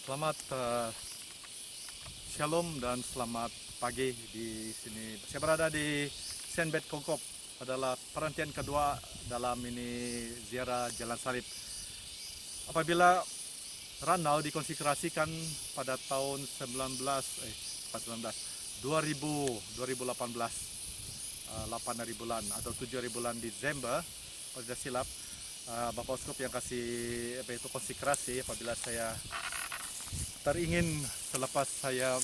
Selamat Shalom dan selamat pagi di sini. Saya berada di Senbet Kongkop, adalah perhentian kedua dalam ini ziarah Jalan Salib. Apabila Ranau dikonsekrasikan pada tahun 2018 8 hari bulan atau 7 hari bulan Desember, kalau tidak silap, Bapak Uskup yang kasih konsekrasi apabila saya teringin selepas saya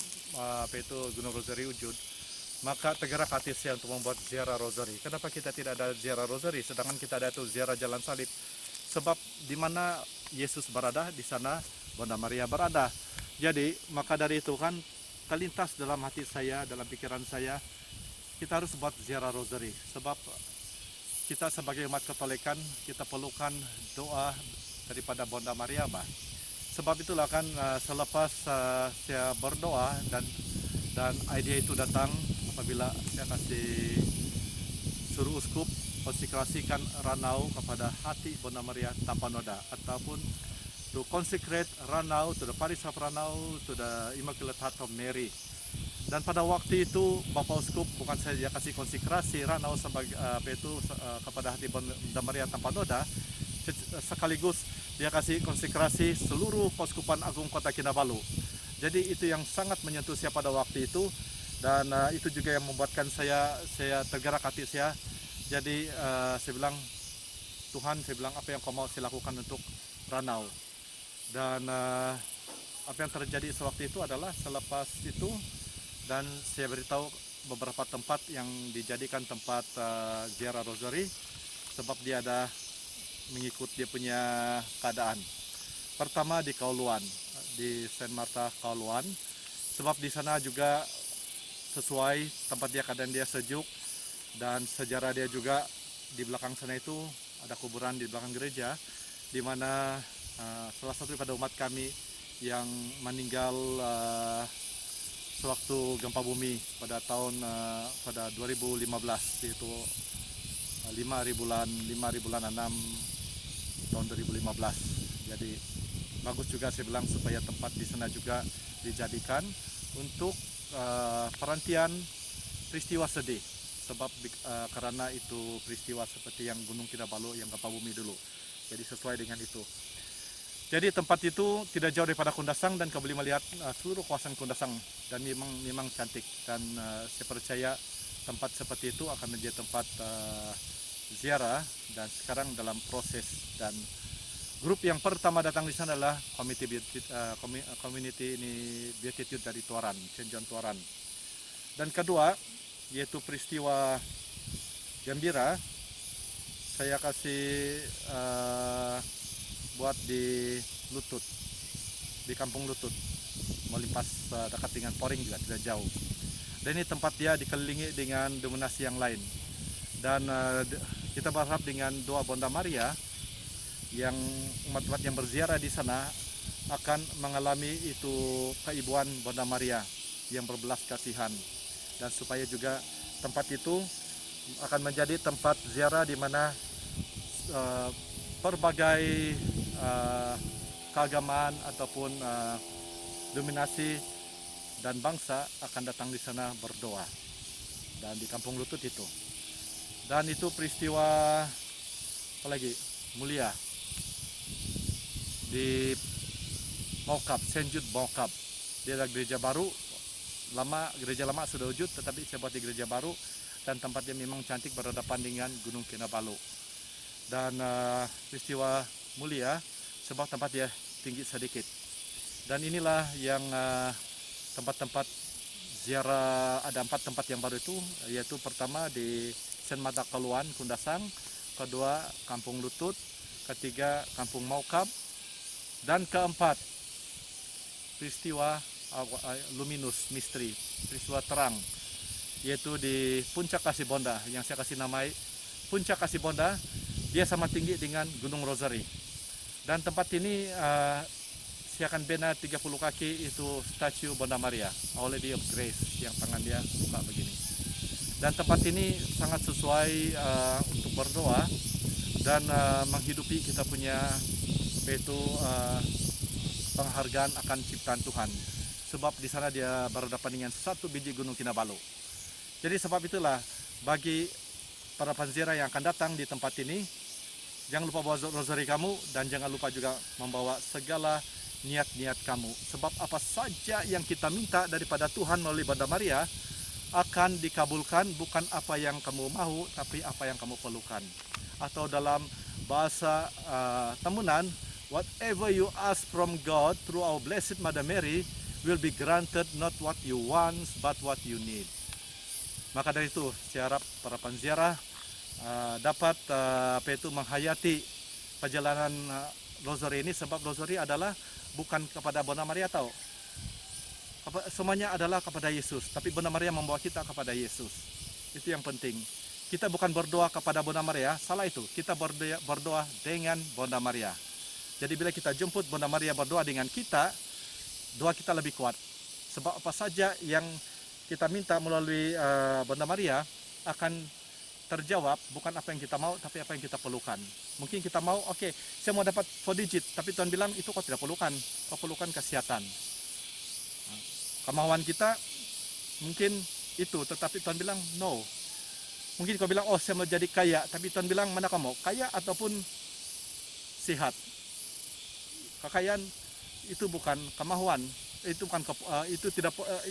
Gunung Rosari Ujud, maka tergerak hati saya untuk membuat ziarah Rosari. Kenapa kita tidak ada ziarah Rosari sedangkan kita ada itu ziarah Jalan Salib? Sebab di mana Yesus berada, di sana Bunda Maria berada. Jadi maka dari itu kan terlintas dalam hati saya, dalam pikiran saya, kita harus buat ziarah Rosari. Sebab kita sebagai umat Katolikan, kita perlukan doa daripada Bunda Maria, Mbak. Sebab itulah kan selepas saya berdoa dan ide itu datang apabila saya kasih suruh uskup konsekrasikan Ranau kepada hati Bunda Maria Tapanoda, ataupun to consecrate Ranau to the parish of Ranau to the Immaculate Heart of Mary. Dan pada waktu itu Bapak Uskup bukan saja kasih konsekrasi Ranau sebagai kepada hati Bunda Maria Tapanoda, sekaligus dia kasih konsekrasi seluruh Keuskupan Agung Kota Kinabalu. Jadi itu yang sangat menyentuh saya pada waktu itu, dan itu juga yang membuatkan saya tergerak hati saya. Jadi saya bilang, Tuhan, saya bilang, apa yang kau mau saya lakukan untuk Ranau. Dan apa yang terjadi sewaktu itu adalah selepas itu, dan saya beritahu beberapa tempat yang dijadikan tempat ziarah Rosari, sebab dia ada mengikut dia punya keadaan. Pertama di Kauluan, di Saint Martha Kauluan, sebab di sana juga sesuai tempat dia, keadaan dia sejuk, dan sejarah dia juga di belakang sana itu ada kuburan di belakang gereja, di mana salah satu daripada umat kami yang meninggal sewaktu gempa bumi pada tahun pada 2015, yaitu 5 hari bulan 6 tahun 2015. Jadi bagus juga saya bilang supaya tempat di sana juga dijadikan untuk perhentian peristiwa sedih, sebab karena itu peristiwa seperti yang Gunung Kinabalu yang gempa bumi dulu. Jadi sesuai dengan itu. Jadi tempat itu tidak jauh daripada Kundasang, dan kau boleh melihat seluruh kawasan Kundasang, dan memang cantik, dan saya percaya tempat seperti itu akan menjadi tempat ziarah, dan sekarang dalam proses. Dan grup yang pertama datang di sana adalah community ini Beatitude dari Tuaran, Saint John Tuaran. Dan kedua yaitu peristiwa gembira, saya kasih buat di Lutut, di Kampung Lutut, melimpas dekat dengan Poring juga tidak jauh. Dan ini tempat dia dikelilingi dengan dominasi yang lain, dan kita berharap dengan doa Bunda Maria yang umat-umat yang berziarah di sana akan mengalami itu keibuan Bunda Maria yang berbelas kasihan, dan supaya juga tempat itu akan menjadi tempat ziarah di mana berbagai keagamaan ataupun dominasi dan bangsa akan datang di sana berdoa, dan di Kampung Lutut itu. Dan itu peristiwa apalagi mulia di Mokab, Saint Jude Mokab. Dia ada gereja baru, gereja lama sudah wujud, tetapi saya buat di gereja baru, dan tempatnya memang cantik berhadapan dengan Gunung Kinabalu. Dan peristiwa mulia sebab tempat dia tinggi sedikit. Dan inilah yang tempat-tempat ziarah, ada 4 tempat yang baru itu, yaitu pertama di Saint Martha Kauluan, Kundasang, kedua Kampung Lutut, ketiga Kampung Mokab, dan keempat peristiwa luminous misteri, peristiwa terang, yaitu di Puncak Kasih Bonda, yang saya kasih namai Puncak Kasih Bonda. Dia sama tinggi dengan Gunung Rosari. Dan tempat ini saya akan bina 30 kaki itu statue Bunda Maria, Our Lady of Grace, yang tangan dia buka begini. Dan tempat ini sangat sesuai untuk berdoa dan menghidupi kita punya yaitu penghargaan akan ciptaan Tuhan. Sebab di sana dia berhadapan dengan satu biji gunung Kinabalu. Jadi sebab itulah bagi para panzira yang akan datang di tempat ini, jangan lupa bawa rosari kamu dan jangan lupa juga membawa segala niat-niat kamu. Sebab apa saja yang kita minta daripada Tuhan melalui Bunda Maria akan dikabulkan, bukan apa yang kamu mau, tapi apa yang kamu perlukan. Atau dalam bahasa Tamunan, whatever you ask from God through our Blessed Mother Mary will be granted, not what you want, but what you need. Maka dari itu, saya harap para panziarah dapat menghayati perjalanan Rosari ini, sebab Rosari adalah bukan kepada Bunda Maria tahu. Semuanya adalah kepada Yesus, tapi Bunda Maria membawa kita kepada Yesus. Itu yang penting. Kita bukan berdoa kepada Bunda Maria, salah itu. Kita berdoa dengan Bunda Maria. Jadi bila kita jemput Bunda Maria berdoa dengan kita, doa kita lebih kuat. Sebab apa saja yang kita minta melalui Bunda Maria akan terjawab, bukan apa yang kita mau, tapi apa yang kita perlukan. Mungkin kita mau, oke, saya mau dapat 4 digit, tapi Tuhan bilang itu kau tidak perlukan, kau perlukan kesehatan. Kemauan kita mungkin itu, tetapi Tuhan bilang no. Mungkin kau bilang, oh saya mau jadi kaya, tapi Tuhan bilang mana kamu, kaya ataupun sehat. Kekayaan itu bukan kemauan, itu bukan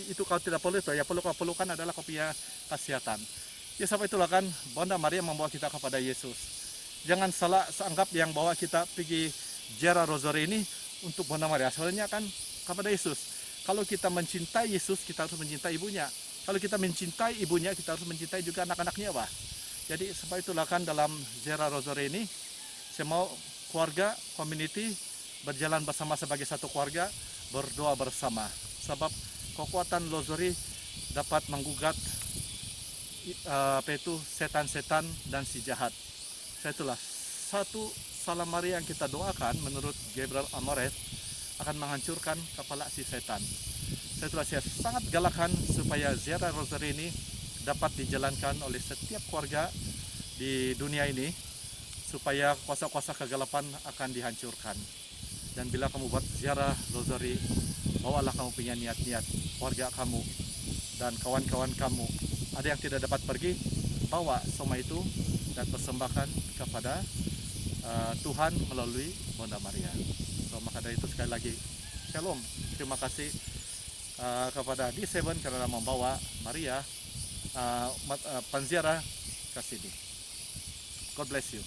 itu kau tidak perlu itu. Ya perlu kau perlukan adalah kau punya kesehatan. Ya sampai itulah kan Bunda Maria membawa kita kepada Yesus. Jangan salah anggap yang bawa kita pergi ziarah Rosari ini untuk Bunda Maria. Sebenarnya kan kepada Yesus. Kalau kita mencintai Yesus, kita harus mencintai ibunya. Kalau kita mencintai ibunya, kita harus mencintai juga anak-anaknya, Pak. Jadi sebab itulah kan dalam ziarah Rosari ini, saya mau keluarga, community berjalan bersama sebagai satu keluarga, berdoa bersama. Sebab kekuatan Rosari dapat menggugat setan-setan dan si jahat. Itulah satu salam Maria yang kita doakan menurut Gabriel Amoret akan menghancurkan kepala si setan. Itulah saya sangat galakkan supaya ziarah Rosari ini dapat dijalankan oleh setiap keluarga di dunia ini, supaya kuasa-kuasa kegelapan akan dihancurkan. Dan bila kamu buat ziarah Rosari, bawalah kamu punya niat-niat keluarga kamu dan kawan-kawan kamu. Ada yang tidak dapat pergi, bawa semua itu dan persembahkan kepada Tuhan melalui Bunda Maria. So, maka dari itu sekali lagi, Shalom. Terima kasih kepada D7 karena membawa Maria panziarah ke sini. God bless you.